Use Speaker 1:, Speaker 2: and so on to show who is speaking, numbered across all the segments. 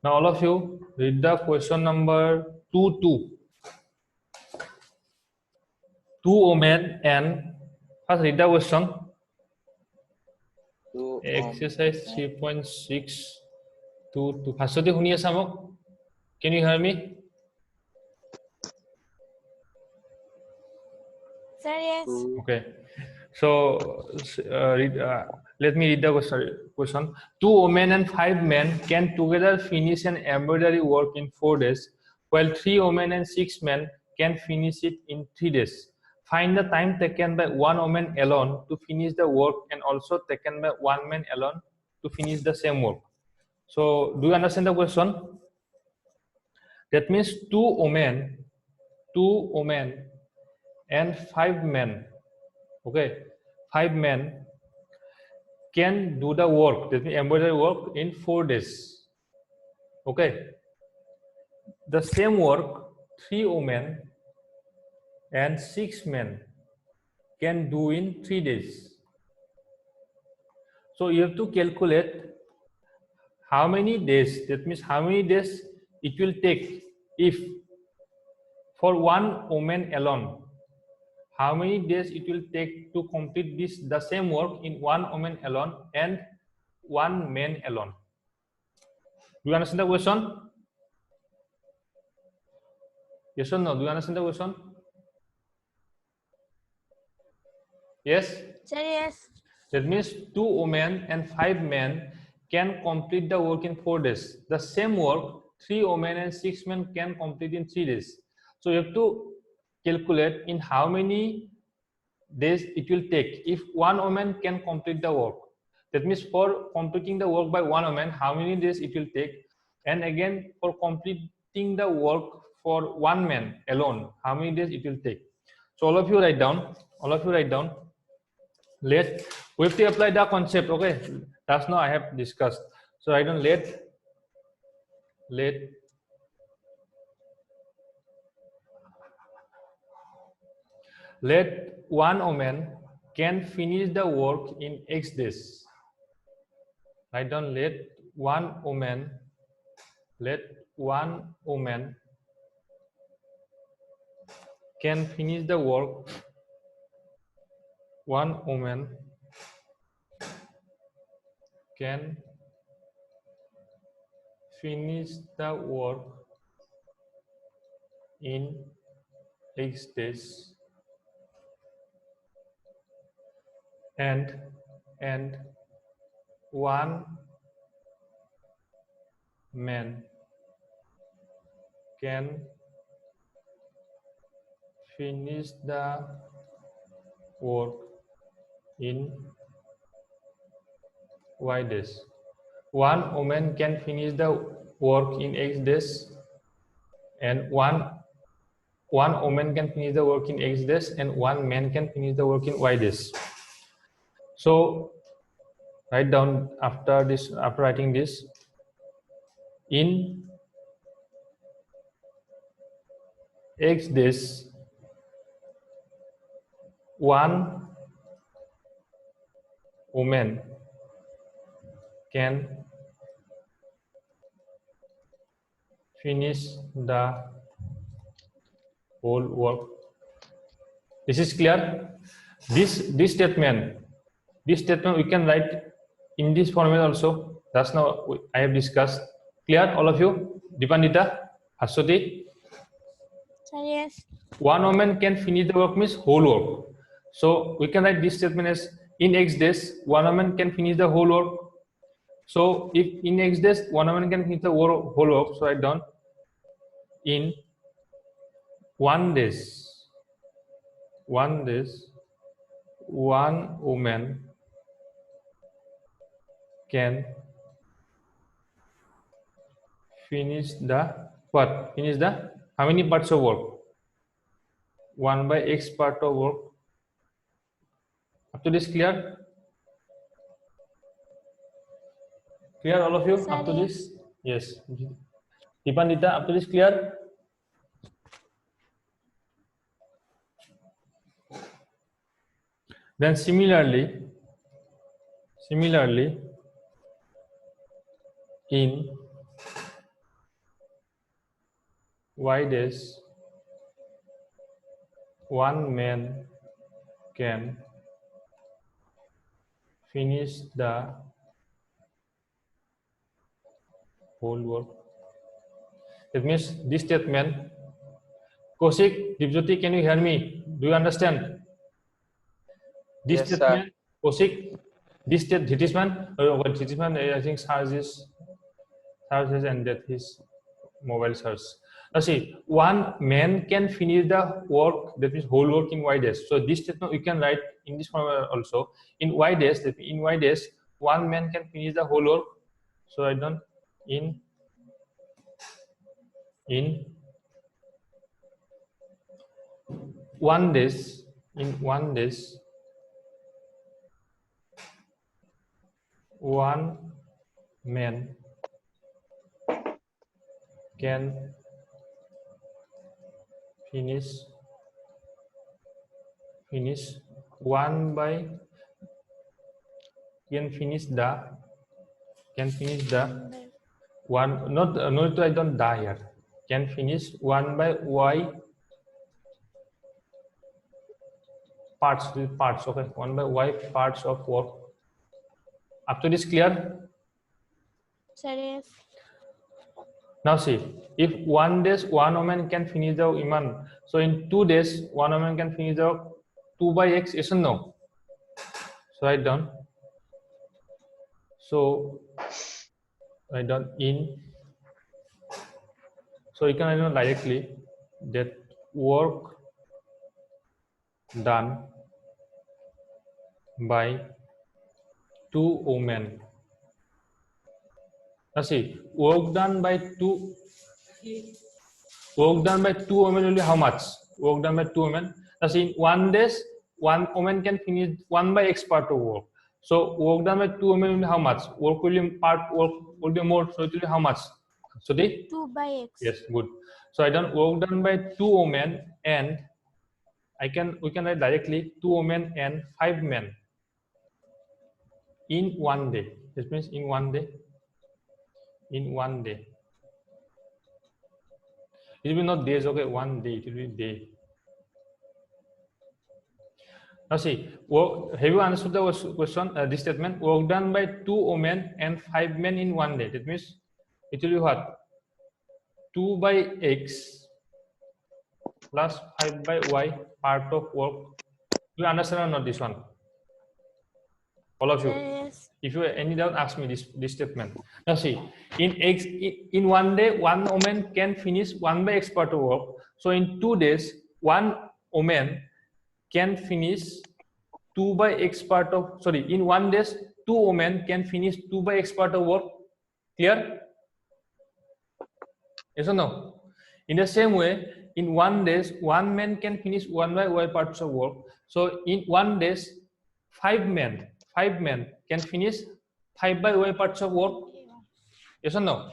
Speaker 1: Now all of you read the question number 2. 2 women and first read the question. Exercise 3.6 to Hasoti Hunia Samok. Can you hear me?
Speaker 2: Sir, yes.
Speaker 1: Okay. So let me read the question. 2 women and 5 men can together finish an embroidery work in 4 days, while 3 women and 6 men can finish it in 3 days. Find the time taken by 1 woman alone to finish the work and also taken by 1 man alone to finish the same work. So do you understand the question? That means 2 women and 5 men. Okay, 5 men can do the work, that means embroidery work, in 4 days. Okay, the same work 3 women and 6 men can do in 3 days. So you have to calculate how many days, that means how many days it will take if for 1 woman alone, how many days it will take to complete the same work in 1 woman alone and 1 man alone. Do you understand the question? Yes or no? Do you understand the question? Yes?
Speaker 2: Sir, yes.
Speaker 1: That means 2 women and 5 men can complete the work in 4 days. The same work 3 women and 6 men can complete in 3 days. So you have to calculate in how many days it will take if 1 woman can complete the work. That means for completing the work by 1 woman, how many days it will take, and again for completing the work for 1 man alone, how many days it will take. So all of you write down. We have to apply the concept. Okay, that's now I have discussed. So I don't let 1 woman can finish the work in X days. Write down let one woman can finish the work. 1 woman can finish the work in X days, and 1 man can finish the work in Y days. 1 woman can finish the work in X days, and one woman can finish the work in X days, and 1 man can finish the work in Y days. So write down after writing this, in X days 1 woman can finish the whole work. This is clear. This statement we can write in this format also. That's now I have discussed. Clear, all of you? Dipandita, Haswati?
Speaker 2: Sir, yes.
Speaker 1: 1 woman can finish the work means whole work. So we can write this statement as in X days 1 woman can finish the whole work. So if in X days 1 woman can finish the whole work, so write down in 1 days 1 woman can finish the what? Finish the how many parts of work? 1 by X part of work. Up to this clear? Clear, all of you?
Speaker 2: Sir,
Speaker 1: up to
Speaker 2: yes.
Speaker 1: this? Yes. Dipandita, up to this clear? Then similarly in y days one man can finish the whole work. That means this statement. Kaushik, Dipjyoti, can you hear me? Do you understand? This
Speaker 3: Yes, sir.
Speaker 1: statement, Kaushik, this statement, I think Sar's has ended his mobile search. Now see, one man can finish the work, that means whole work in y days. So this statement we can write in this form also. In y days, that in y days, one man can finish the whole work. So I done in one days, one man can finish one by can finish the one not I don't die here can finish one by y parts okay, one by y parts of work. Up to this clear?
Speaker 2: Sir, yes.
Speaker 1: Now see, if 1 days one woman can finish the iman, so in 2 days one woman can finish the 2 by x, yes or no? So write down. So write down in. So you can write down directly that work done by 2 women. Now see, work done by two women will be how much? Work done by 2 women. Now see, in 1 days, one woman can finish 1 by x part of work. So work done by 2 women will be how much? Work will be more. So it will be how much? So the
Speaker 2: 2 by x.
Speaker 1: yes, good. So I done work done by 2 women and we can write directly 2 women and 5 men in 1 day. This means in 1 day. In 1 day. It will be not days, okay, 1 day, it will be day. Now see, have you answered the question, this statement? Work done by 2 women and 5 men in 1 day. That means it will be what? 2 by x plus 5 by y part of work. Do you understand or not this one? All of you.
Speaker 2: Yes.
Speaker 1: If you have any doubt, ask me this statement. Now see, in 1 day, one woman can finish 1 by x part of work. So in 2 days, one woman can finish 2 by x part of, sorry, in 1 day, 2 women can finish 2 by x part of work. Clear? Yes or no? In the same way, in 1 day, one man can finish 1 by y parts of work. So in 1 day, 5 men can finish 5 by y parts of work. Yes or no?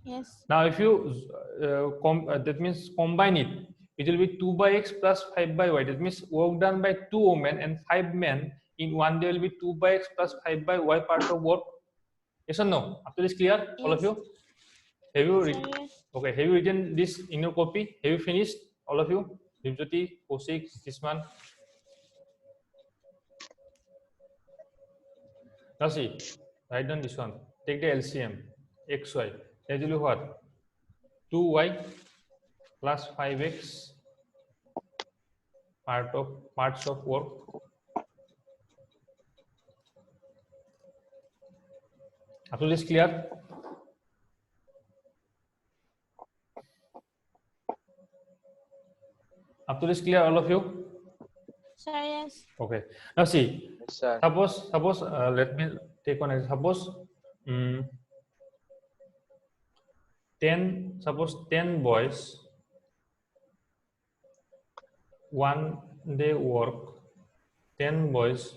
Speaker 2: Yes.
Speaker 1: Now if you that means combine it, it will be 2 by x plus 5 by y. That means work done by 2 women and 5 men in 1 day will be 2 by x plus 5 by y part of work. Yes or no? After this clear, yes. All of you? Have you
Speaker 2: Sir, yes.
Speaker 1: okay? Have you written this in your copy? Have you finished? All of you? Dipjyoti, Kaushik, Tisman. Now see, write down this one. Take the LCM. XY. That will be what? 2y plus 5x parts of work. Up to this clear? Up to this clear, all of you?
Speaker 2: Sir, yes.
Speaker 1: Okay. Now see,
Speaker 3: Yes, sir.
Speaker 1: suppose let me take one example. Suppose 10 boys 1 day work. 10 boys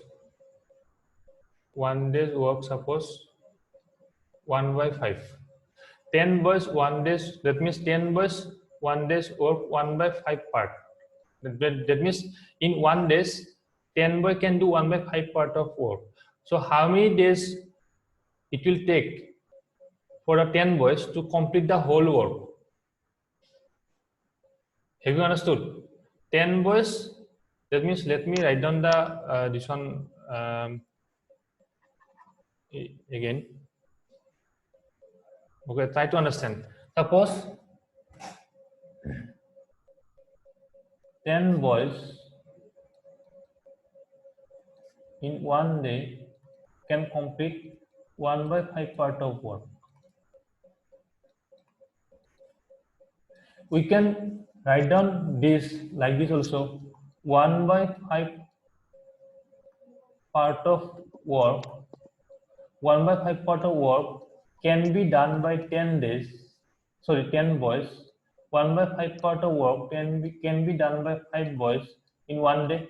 Speaker 1: 1 day's work, suppose 1 by 5. 10 boys 1 day's, that means 10 boys 1 day's work 1 by 5 part. That means in 1 day 10 boy can do 1 by 5 part of work. So how many days it will take for the 10 boys to complete the whole work? Have you understood? 10 boys. That means let me write down the this one again. Okay, try to understand. Suppose 10 boys in one day can complete 1/5 part of work. We can write down this like this also. 1/5 part of work. 1/5 part of work can be done by 10 days. Sorry, 10 boys. 1/5 part of work can be done by 5 boys in one day.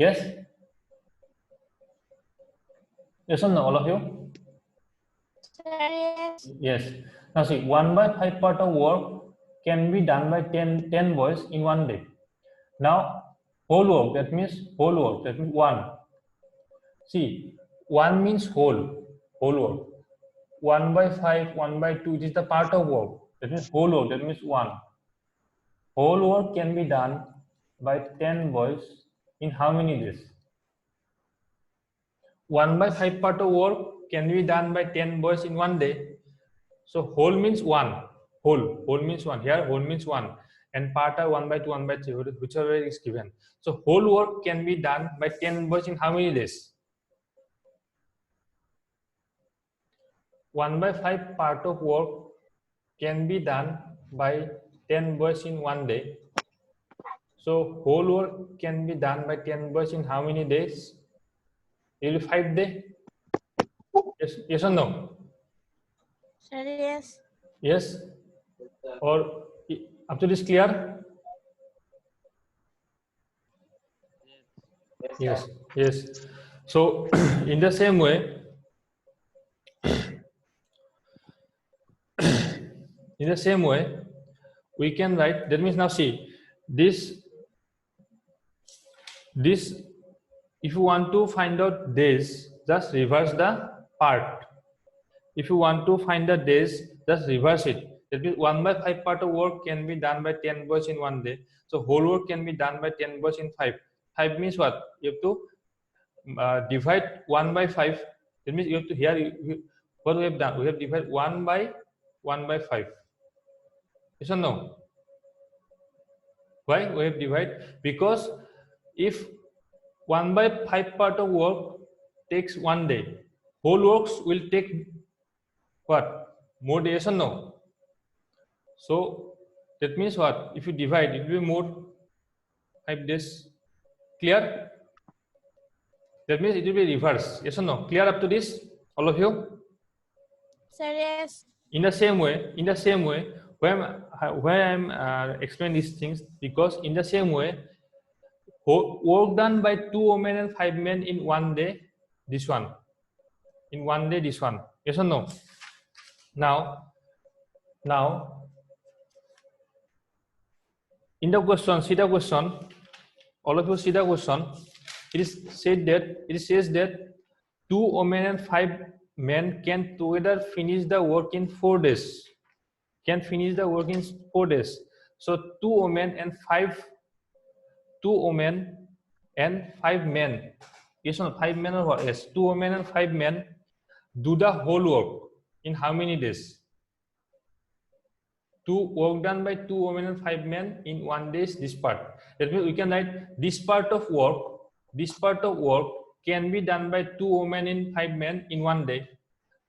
Speaker 1: Yes? Yes or no, all of you?
Speaker 2: Sir, yes.
Speaker 1: Yes. Now see, 1/5 part of work can be done by 10 boys in one day. Now, whole work, that means 1. See, 1 means whole work. 1/5, 1/2, it is the part of work. That means whole work, that means 1. Whole work can be done by 10 boys in how many days? 1/5 part of work can be done by 10 boys in one day. So whole means 1. Whole means 1. Here whole means 1. And part are 1/2, 1/3, whichever is given. So whole work can be done by 10 boys in how many days? 1/5 part of work can be done by 10 boys in one day. So whole work can be done by 10 boys in how many days? It will be 5 days. Yes or no?
Speaker 2: Sir, yes.
Speaker 1: Yes? Or up to this clear? Yes. So in the same way, we can write, that means now see, this if you want to find out days, just reverse the part. If you want to find the days, just reverse it. That means 1/5 part of work can be done by 10 boys in one day. So whole work can be done by 10 boys in 5. 5 means what? You have to divide 1/5. That means you have to what we have done? We have divided 1/5. Yes or no? Why we have divided? Because if 1/5 part of work takes one day, whole works will take what? More days or no? So that means what? If you divide, it will be more 5 days. Clear? That means it will be reverse. Yes or no? Clear up to this, all of you?
Speaker 2: Sir, yes.
Speaker 1: In the same way, where I'm explaining these things, because in the same way, work done by 2 women and 5 men in one day, this one. In one day, this one. Yes or no? Now, in the question, see the question. All of you see the question. It says that 2 women and 5 men can together finish the work in 4 days. Can finish the work in 4 days. So 2 women and 5 men. Yes or no? 5 men or what? Yes. 2 women and 5 men do the whole work in how many days? Work done by 2 women and 5 men in one day is this part. That means we can write this part of work can be done by 2 women and 5 men in one day.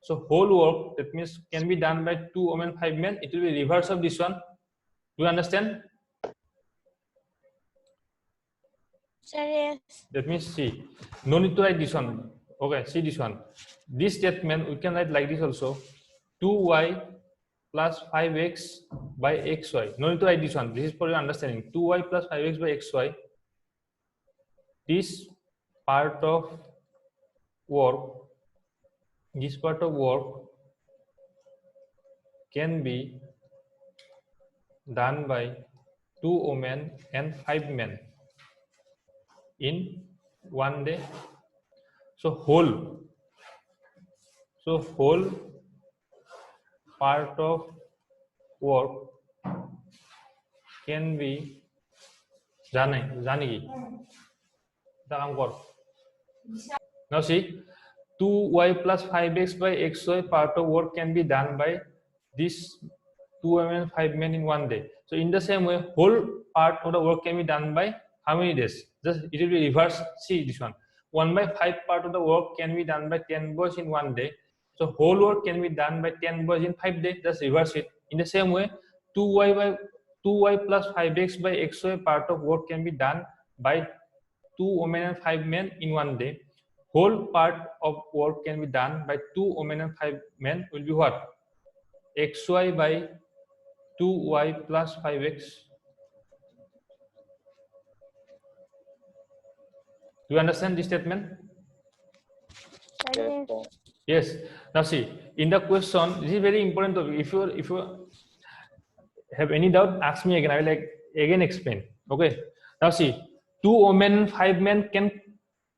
Speaker 1: So whole work, that means can be done by 2 women, 5 men. It will be reverse of this one. Do you understand?
Speaker 2: Sir, yes.
Speaker 1: That means see, no need to write this one. Okay, see this one. This statement we can write like this also. 2y plus 5x by xy. No need to write this one. This is for your understanding. 2y plus 5x by xy. This part of work can be done by 2 women and 5 men in one day. So whole part of work can be জানে কি এটা কাম কর now see 2y plus 5x by xy part of work can be done by this 2 men and 5 men in one day. So in the same way, whole part of the work can be done by how many days? Just it will be reverse. See this one. 1 by 5 part of the work can be done by 10 boys in one day. So whole work can be done by 10 boys in 5 days. Just reverse it. In the same way, 2y plus 5x by xy part of work can be done by 2 women and 5 men in one day. Whole part of work can be done by 2 women and 5 men will be what? xy by 2y plus 5x. Do you understand this statement?
Speaker 2: Sir, yes.
Speaker 1: Yes. Now see, in the question, this is very important topic. If you have any doubt, ask me again. I will again explain. Okay. Now see, 2 women and 5 men can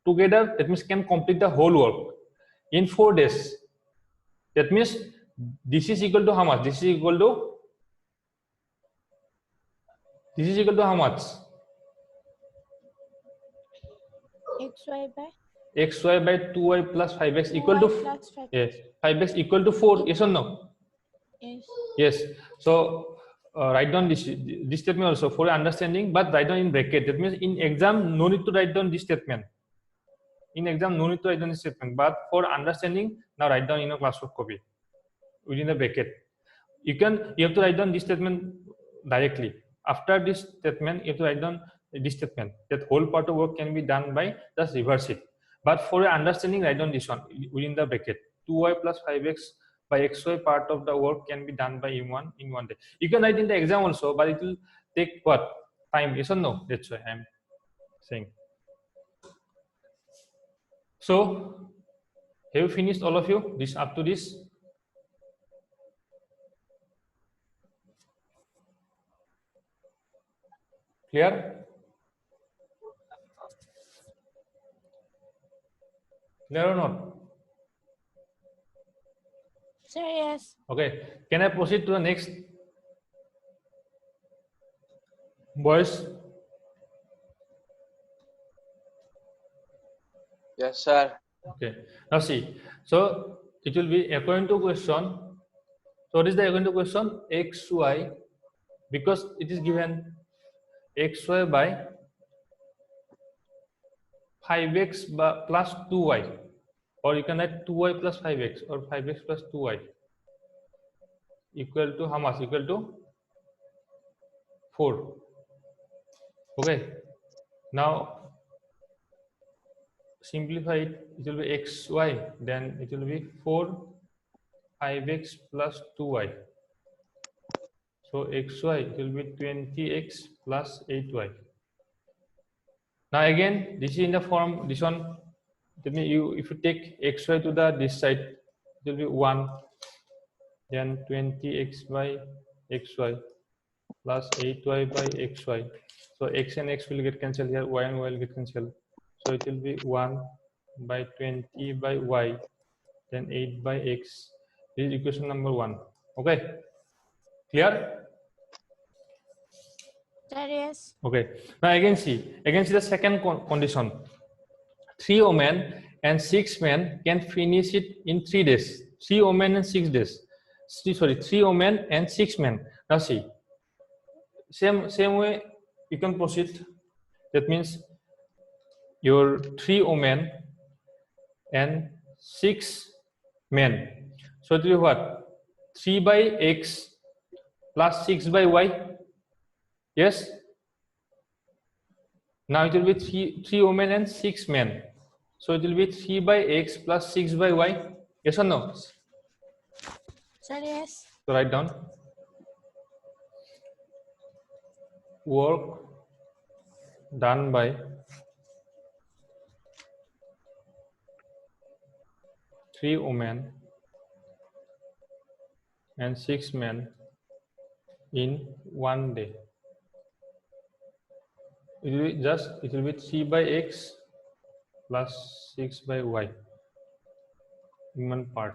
Speaker 1: together, that means can complete the whole work in 4 days. That means this is equal to how much? This is equal to how much?
Speaker 2: XY by
Speaker 1: xy by 2y plus 5x equal to
Speaker 2: 5.
Speaker 1: yes 5x equal to 4. Yes or no?
Speaker 2: Yes.
Speaker 1: Yes. So write down this statement also for your understanding, but write down in bracket. That means in exam no need to write down this statement. In exam no need to write down this statement, but for understanding now write down in a classwork copy within the bracket. You have to write down this statement directly. After this statement, you have to write down this statement that whole part of work can be done by just reverse it. But for your understanding, write down this one within the bracket. 2y plus 5x by xy part of the work can be done by in one day. You can write in the exam also, but it will take what time? Yes or no? That's why I'm saying. So, have you finished all of you? This up to this? Clear? Clear or not?
Speaker 2: Sir, yes.
Speaker 1: Okay. Can I proceed to the next? Boys?
Speaker 3: Yes, sir.
Speaker 1: Okay. Now see. So it will be according to question. So what is the according to question? xy, because it is given xy by 5x plus 2y, or you can write 2y plus 5x or 5x plus 2y equal to how much? Equal to 4. Okay. Now simplify it. It will be xy, then it will be 4 5x plus 2y. So xy it will be 20x plus 8y. Now again, this is in the form, this one, that means if you take xy to the this side, it will be 1, then 20x by xy plus 8y by xy. So x and x will get cancelled here, y and y will get cancelled. So it will be 1 by 20 by y, then 8 by x. This is equation number 1. Okay. Clear?
Speaker 2: Sir, yes.
Speaker 1: Okay. Now again see the second condition. 3 women and 6 men can finish it in 3 days. 3 women and 6 days. 3 women and 6 men. Now see, same way you can proceed. That means your 3 women and 6 men. So it will be what? 3 by x plus 6 by y. Yes. Now it will be 3 women and 6 men. So it will be 3 by x plus 6 by y. Yes or no?
Speaker 2: Sir, yes.
Speaker 1: So write down. Work done by 3 women and 6 men in 1 day. It will be 3 by x plus 6 by y in one part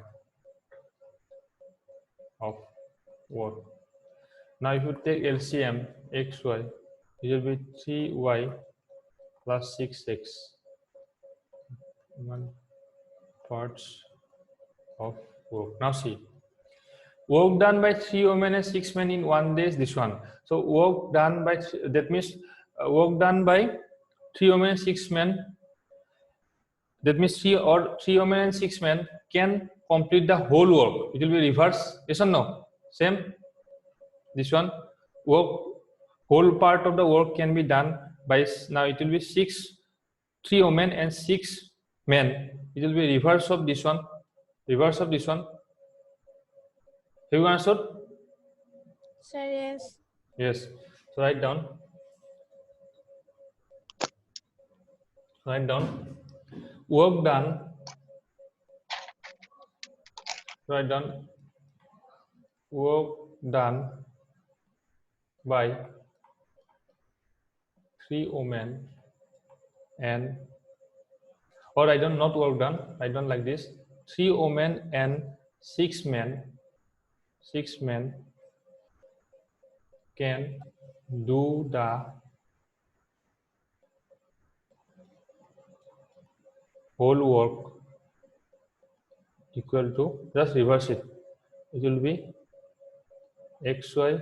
Speaker 1: of work. Now if you take LCM xy, it will be 3y plus 6x. 1 parts of work. Now see, work done by 3 women and 6 men in 1 day is this one. So work done by, that means work done by 3 women and 6 men. That means 3 women and 6 men can complete the whole work. It will be reverse. Yes or no? Same. This one, work, whole part of the work can be done by, now it will be 3 women and 6 men. It will be reverse of this one. Reverse of this one. Have you answered?
Speaker 2: Sir, yes.
Speaker 1: Yes. So write down. Write down. Work done. Write down. Work done by 3 women and, or I don't, not work done. I don't like this. 3 women and 6 men. 6 men can do the whole work equal to, just reverse it. It will be xy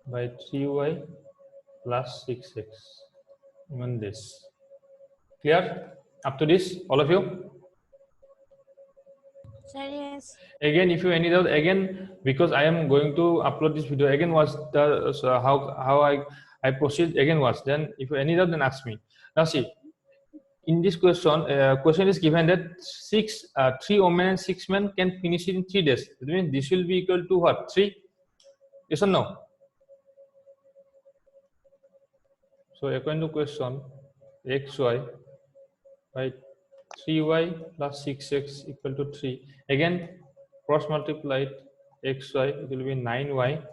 Speaker 1: by 3y plus 6x. Even this. Clear? Up to this, all of you?
Speaker 2: Sir, yes.
Speaker 1: Again, if you any doubt, again, because I am going to upload this video, again watch the, so how I proceed, again watch. Then if you any doubt, then ask me. Now see, in this question, question is given that 3 women and 6 men can finish it in 3 days. That means this will be equal to what? 3? Yes or no? So according to question, xy by 3y plus 6x equal to 3. Again, cross multiplied xy, it will be 9y,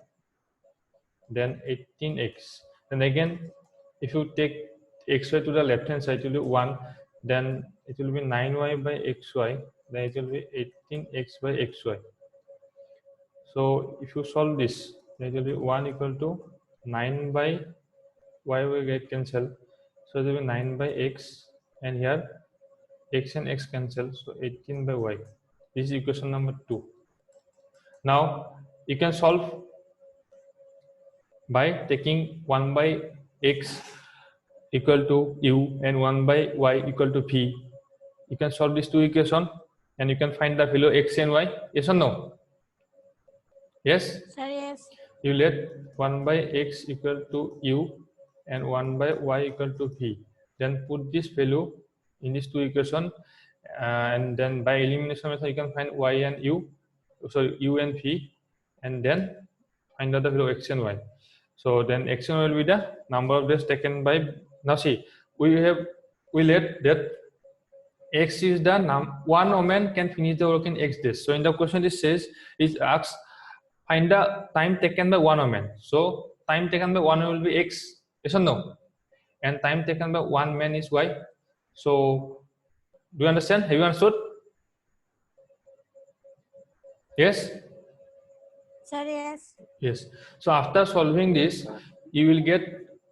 Speaker 1: then 18x. Then again, if you take xy to the left hand side, it will be 1, then it will be 9y by xy, then it will be 18x by xy. So if you solve this, then it will be 1 equal to 9 by y will get cancelled. So it will be 9 by x, and here x and x cancel, so 18 by y. This is equation number 2. Now you can solve by taking 1 by x equal to u and 1 by y equal to v. You can solve these two equations and you can find the value x and y. Yes or no? Yes?
Speaker 2: Sir, yes.
Speaker 1: You let 1 by x equal to u and 1 by y equal to v. Then put this value in these two equations, and then by elimination method you can find y and u, sorry, u and v, and then find out the value x and y. So then x and y will be the number of days taken by. Now see, we let that x is the one woman can finish the work in x days. So in the question it says, it asks find the time taken by one woman. So time taken by one woman will be x. Yes or no? And time taken by one man is y. So do you understand? Have you understood? Yes?
Speaker 2: Sir, yes.
Speaker 1: Yes. So after solving this, you will get,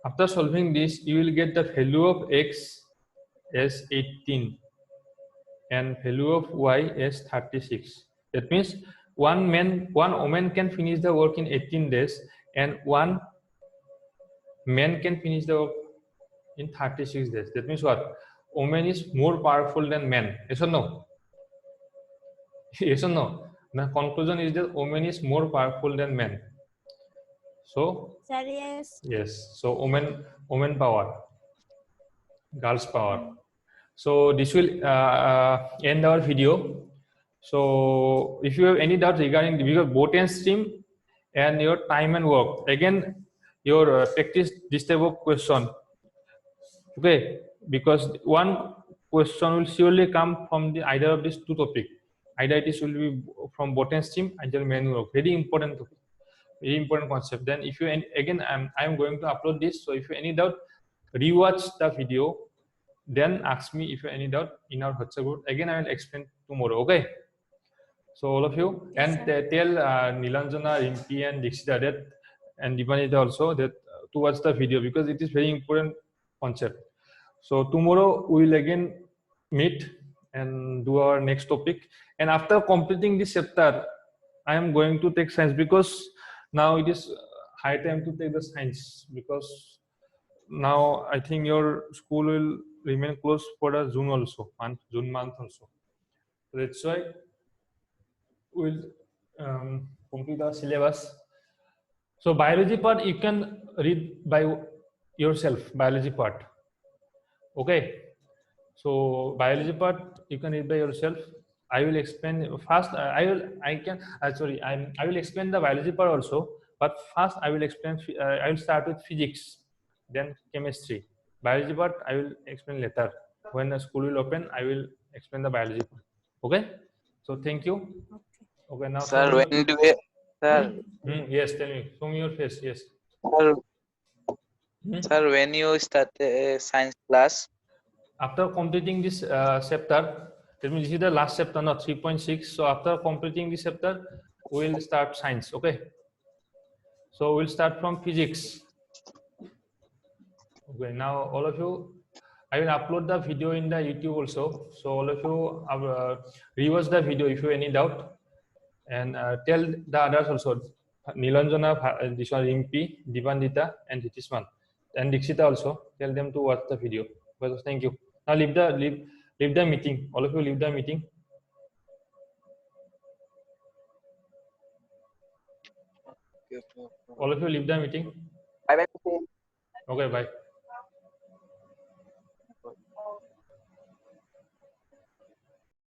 Speaker 1: after solving this, you will get the value of x as 18 and value of y as 36. That means one woman can finish the work in 18 days and one man can finish the work in 36 days. That means what? Woman is more powerful than man. Yes or no? Yes or no? The conclusion is that woman is more powerful than men. So
Speaker 2: Sir, yes.
Speaker 1: yes, so woman power, girls power. So this will end our video. So if you have any doubt regarding the Boolean stream and your time and work, again your practice this type of question. Okay, because one question will surely come from the either of these two topics. Either it will be from Boolean stream, either main work. Very important topic. Very important concept. Then if you, again I'm going to upload this, so if you any doubt, rewatch the video, then ask me if you any doubt in our WhatsApp group. Again I will explain tomorrow. Okay, so all of you,
Speaker 2: Yes,
Speaker 1: and tell Nilanjana, Rimpi and Dixita that and Dipanita also, that to watch the video, because it is very important concept. So tomorrow we will again meet and do our next topic. And after completing this chapter, I am going to take science, because now it is high time to take the science, because now I think your school will remain closed for the June also, June month also. So that's why we'll complete our syllabus. So biology part you can read by yourself, biology part. Okay. So biology part you can read by yourself. I will explain first. I will explain the biology part also. But first I will explain. I will start with physics, then chemistry. Biology part I will explain later. When the school will open, I will explain the biology part. Okay. So thank you. Okay. Now
Speaker 3: Sir,
Speaker 1: show me
Speaker 3: when do we, sir,
Speaker 1: yes, tell me. Show me your face. Yes.
Speaker 3: sir,
Speaker 1: Hmm?
Speaker 3: sir, when you start science class?
Speaker 1: After completing this chapter, that means this is the last chapter, not 3.6. So after completing this chapter, we will start science. Okay. So we'll start from physics. Okay. Now all of you, I will upload the video in the YouTube also. So all of you rewatch the video if you have any doubt, and tell the others also. Nilanjana, this one Rimpi, Divandita, and Hitisman, and Dixita also. Tell them to watch the video. Well, thank you. Now leave the meeting. All of you leave the meeting. All of you leave the meeting.
Speaker 3: Bye bye.
Speaker 1: Okay, bye.